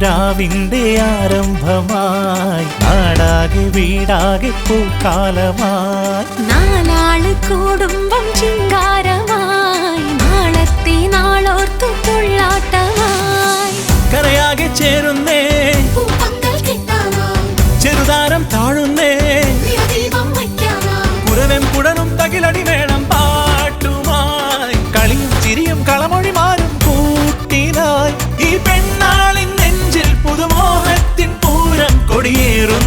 രാവിന്റെ ആരംഭമായി നാടാകെ വീടാകെ പൂക്കാലമായി നാലാള് കുടുംബം ചിങ്കാരമായി നാളത്തെ നാളോർത്തു തുള്ളാട്ടമായി കരയാകെ ചേരുന്നേ ചെറുതാരം താഴുന്നേ കുരവൻ കുടനും തകിലടി വേണം പാട്ടുമായി കളിയും ചിരിയും കളമൊഴി മാറും കൂട്ടിനായി ഈ പെണ്ണാളിൻ നെഞ്ചിൽ പുതുമോഹത്തിൻ പൂരം കൊടിയേറുന്നൊരാഘോഷമായി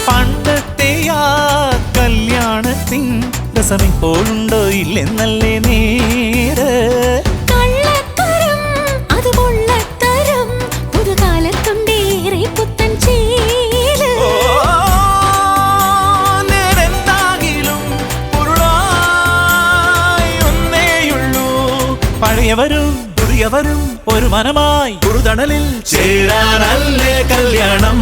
പണ്ടത്തെ ആ കല്യാണത്തിൻ രസമിപ്പോഴുണ്ടോ ഇല്ലെന്നല്ലേ നേര് കള്ളത്തരം അത് പൊള്ളത്തരം പുതുകാലത്തുണ്ടേറെ പുത്തൻ ചേല് നേരെന്താകിലും പൊരുളായി ഒന്നേയുള്ളൂ പഴയവരും പുതിയവരും ഒരു മനമായി ഒരു തണലിൽ ചേരാനല്ലേ കല്യാണം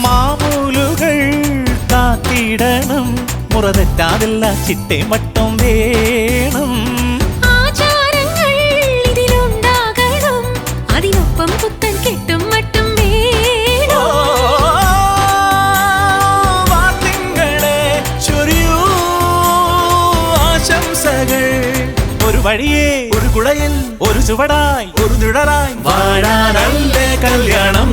മാമൂലുകൾ കാത്തിടണം മുറതെറ്റാതില്ല ചിട്ടേ മട്ടും വേണം ആചാരങ്ങൾ ഇതിലുണ്ടാകണം അതിനൊപ്പം പുത്തൻ കെട്ടും മട്ടും വേണം വാർത്തിങ്കളെ ചൊരിയൂ ആശംസകൾ ഒരു വഴിയേ ഒരു കുടയിൽ ഒരു ചുവടായി ഒരു നിഴലായി വാഴാനല്ലേ കല്യാണം.